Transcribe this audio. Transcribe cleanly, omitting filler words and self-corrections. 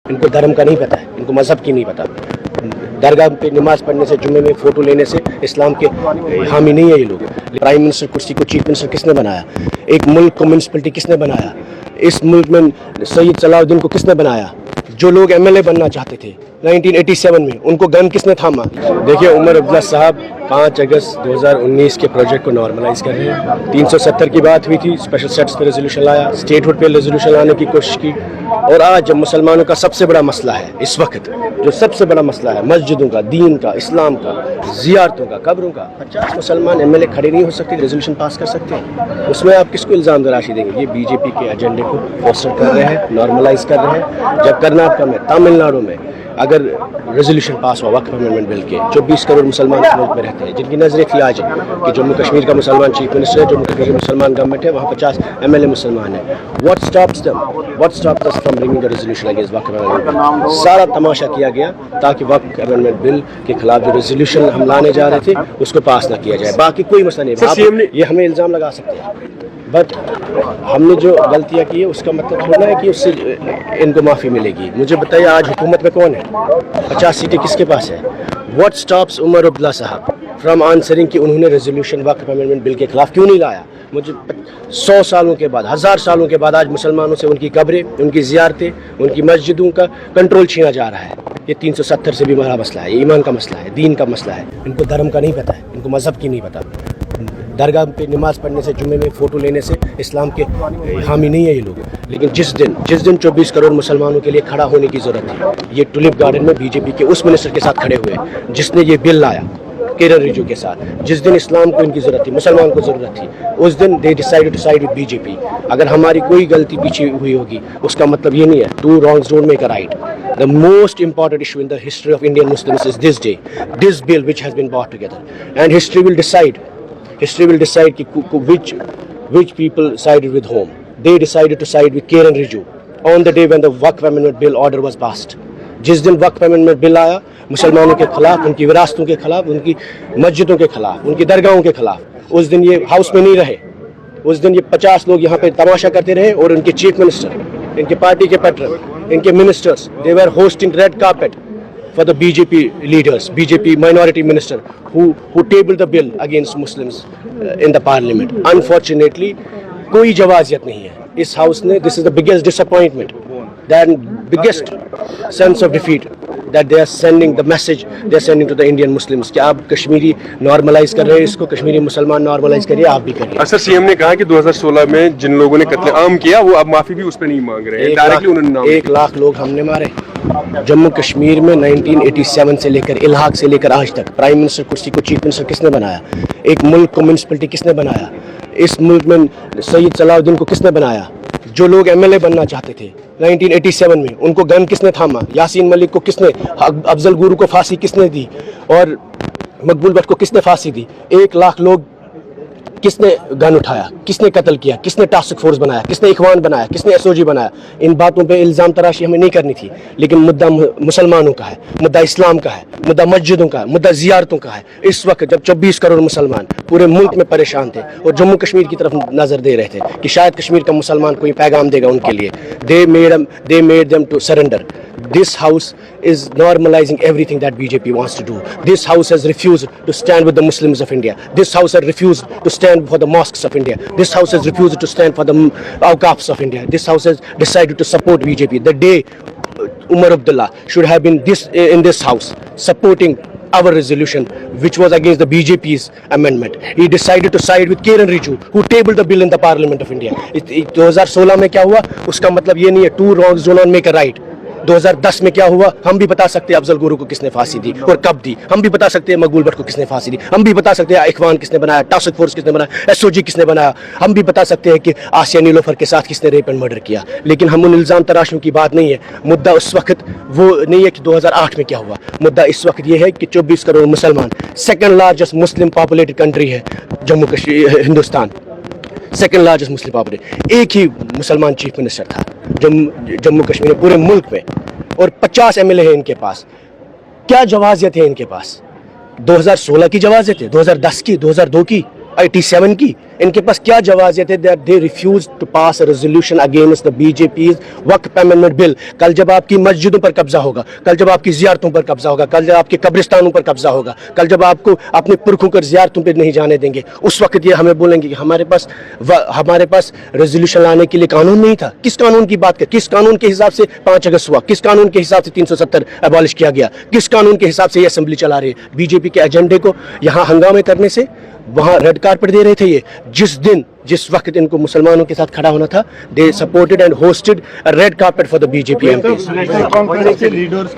इनको धर्म का नहीं पता है, इनको मजहब की नहीं पता। दरगाह पे नमाज पढ़ने से, जुम्मे में फ़ोटो लेने से इस्लाम के हामी नहीं है ये लोग। प्राइम मिनिस्टर कुर्सी को चीफ मिनिस्टर किसने बनाया? एक मुल्क को म्यूनसिपलिटी किसने बनाया? इस मुल्क में सैयद सलाहुद्दीन को किसने बनाया? जो लोग एमएलए बनना चाहते थे 1987 में, उनको गन किसने थामा? देखिए, उमर अब्दुल्ला साहब 5 अगस्त 2019 के प्रोजेक्ट को नॉर्मलाइज कर रहे हैं। 370 की बात हुई थी, स्पेशल स्टेटस पे रेजोल्यूशन लाया, स्टेटहुड पे रेजोल्यूशन लाने की कोशिश की। और आज जब मुसलमानों का सबसे बड़ा मसला है, इस वक्त जो सबसे बड़ा मसला है मस्जिदों का, दीन का, इस्लाम का, जियारतों का, कब्रों का, 50 मुसलमान एमएलए खड़े नहीं हो सकते, रेजोल्यूशन पास कर सकते हैं। उसमें आप किसको इल्ज़ाम दराशी देंगे? ये बीजेपी के एजेंडे को फोस्टर कर रहे हैं, नॉर्मलाइज कर रहे हैं। जब कर्नाटक में, तमिलनाडु में अगर रेजोल्यूशन पास हुआ वक्फ अमेंडमेंट बिल के, 24 करोड़ मुसलमान इस मुल्क में रहते हैं, जिनकी नजरें थी आज कि जम्मू कश्मीर का मुसलमान चीफ मिनिस्टर है, जम्मू कश्मीर की मुसलमान गवर्नमेंट है, वहाँ 50 एमएलए मुसलमान है। What stops us from bringing the resolution against Waqf amendment? सारा तमाशा किया गया ताकि वक्फ अमेंडमेंट बिल के खिलाफ जो रेजोल्यूशन हम लाने जा रहे थे उसको पास ना किया जाए। बाकी कोई मसला नहीं, ये हमें इल्ज़ाम लगा सकते हैं, बट हमने जो गलतियाँ की है उसका मतलब थोड़ा है कि उससे इनको माफ़ी मिलेगी। मुझे बताइए, आज हुकूमत में कौन है? 50 सीटें किसके पास है? व्हाट स्टॉप्स उमर अब्दुल्ला साहब फ्रॉम आंसरिंग कि उन्होंने रेजोल्यूशन वक्फ अमेंडमेंट बिल के खिलाफ क्यों नहीं लाया? मुझे 100 सालों के बाद, 1000 सालों के बाद आज मुसलमानों से उनकी कब्रें, उनकी ज़ियारतें, उनकी मस्जिदों का कंट्रोल छीना जा रहा है। ये 370 से भी बड़ा मसला है, ये ईमान का मसला है, दीन का मसला है। इनको धर्म का नहीं पता है, इनको मजहब की नहीं पता। दरगाह पे नमाज पढ़ने से, जुम्मे में फ़ोटो लेने से इस्लाम के हामी नहीं है ये लोग। लेकिन जिस दिन 24 करोड़ मुसलमानों के लिए खड़ा होने की ज़रूरत थी, ये टुलिप गार्डन में बीजेपी के उस मिनिस्टर के साथ खड़े हुए जिसने ये बिल लाया, किरण रिजिजू के साथ। जिस दिन इस्लाम को इनकी ज़रूरत थी, मुसलमान को ज़रूरत थी, उस दिन they decided to side with BJP. अगर हमारी कोई गलती पीछे हुई होगी उसका मतलब ये नहीं है two wrongs don't make a right. The most important issue in the history of Indian Muslims is this day, this bill which has been brought together, and history will decide कि which people sided with whom. They decided to side with Kiran Rijiju on the day when the Waqf Amendment Bill order was passed. जिस दिन वक्फ amendment bill आया, मुसलमानों के खिलाफ, उनकी विरासतों के खिलाफ, उनकी मस्जिदों के खिलाफ, उनकी दरगाहों के खिलाफ, उस दिन ये हाउस में नहीं रहे। उस दिन ये 50 लोग यहाँ पे तमाशा करते रहे और उनके चीफ मिनिस्टर, इनके पार्टी के पैटर्न, इनके ministers, they were hosting red carpet for the BJP leaders, BJP minority minister who tabled the bill against Muslims in the parliament. Unfortunately, कोई जवाजियत नहीं है इस हाउस ने। This is the biggest disappointment, that biggest sense of defeat that they are sending the message they are sending to the Indian Muslims कि आप Kashmiri normalise कर रहे हैं, इसको कश्मीरी मुसलमान नॉर्मलाइज करिए, आप भी करिए। असर सीएम ने कहा कि 2016 में जिन लोगों ने कत्लेआम किया वो अब माफी भी उस पर नहीं मांग रहे हैं। डायरेक्टली उन्होंने 1 लाख लोग हमने मारे जम्मू कश्मीर में 1987 से लेकर इलाहाक से लेकर आज तक। प्राइम मिनिस्टर कुर्सी को चीफ मिनिस्टर किसने बनाया? एक मुल्क को म्यूनसिपलिटी किसने बनाया? इस मुल्क में सैयद सलाहुद्दीन को किसने बनाया? जो लोग एमएलए बनना चाहते थे 1987 में, उनको गन किसने थामा? यासीन मलिक को किसने, अफजल गुरु को फांसी किसने दी और मकबूल भट्ट को किसने फांसी दी? 1 लाख लोग किसने गन उठाया? किसने कत्ल किया? किसने टास्क फोर्स बनाया? किसने इखवान बनाया? किसने एसओजी बनाया? इन बातों पे इल्ज़ाम तराशी हमें नहीं करनी थी, लेकिन मुद्दा मुसलमानों का है, मुद्दा इस्लाम का है, मुद्दा मस्जिदों का है, मुद्दा जियारतों का है। इस वक्त जब 24 करोड़ मुसलमान पूरे मुल्क में परेशान थे और जम्मू कश्मीर की तरफ नज़र दे रहे थे कि शायद कश्मीर का मुसलमान कोई पैगाम देगा उनके लिए, they made them to surrender. This house is normalizing everything that BJP wants to do. This house has refused to stand with the Muslims of India. This house has refused to stand for the mosques of India. This house has refused to stand for the awqafs of India. This house has decided to support BJP. The day Umar Abdullah should have been in this house supporting our resolution which was against the BJP's amendment. He decided to side with Kiran Rijiju who tabled the bill in the Parliament of India. 2016 में क्या हुआ उसका मतलब ये नहीं है two wrongs do not make a right. 2010 में क्या हुआ हम भी बता सकते हैं, अफजल गुरु को किसने फांसी दी और कब दी। हम भी बता सकते हैं मकबूल भट्ट को किसने फांसी दी। हम भी बता सकते हैं इखवान किसने बनाया, टास्क फोर्स किसने बनाया, एसओजी किसने बनाया। हम भी बता सकते हैं कि आसिया नीलोफर के साथ किसने रेप एंड मर्डर किया। लेकिन हम उन इल्ज़ाम तराशियों की बात नहीं है। मुद्दा उस वक्त वो नहीं है कि 2008 में क्या हुआ। मुद्दा इस वक्त ये है कि 24 करोड़ मुसलमान, second largest Muslim populated country है Jammu Kashmir, Hindustan second largest Muslim populated. एक ही मुसलमान चीफ मिनिस्टर था जम्मू कश्मीर में, पूरे मुल्क में, और 50 एमएलए है इनके पास। क्या जवाजियत है इनके पास? 2016 की जवाजियत है, 2010 की, 2002 की, 87 की, इनके पास क्या जवाज़ियत है that they refuse to pass a resolution against the BJP's Waqf amendment bill? कल जब आपकी मस्जिदों पर कब्जा होगा, कल जब आपकी ज़ियारतों पर कब्जा होगा, कल जब आपके कब्रिस्तानों पर कब्जा होगा, कल जब आपको अपने पुरखों कर ज़ियारतों पर नहीं जाने देंगे, उस वक्त ये हमें बोलेंगे कि हमारे पास रेजोल्यूशन लाने के लिए कानून नहीं था। किस कानून की बात कर, किस कानून के हिसाब से 5 अगस्त हुआ, किस कानून के हिसाब से 370 अबॉलिश किया गया, किस कानून के हिसाब से ये असेंबली चला रही है? बीजेपी के एजेंडे को यहाँ हंगामे करने से वहाँ रेड कारपेट दे रहे थे। ये जिस वक्त इनको मुसलमानों के साथ खड़ा होना था, they supported and hosted red carpet for the BJP MPs.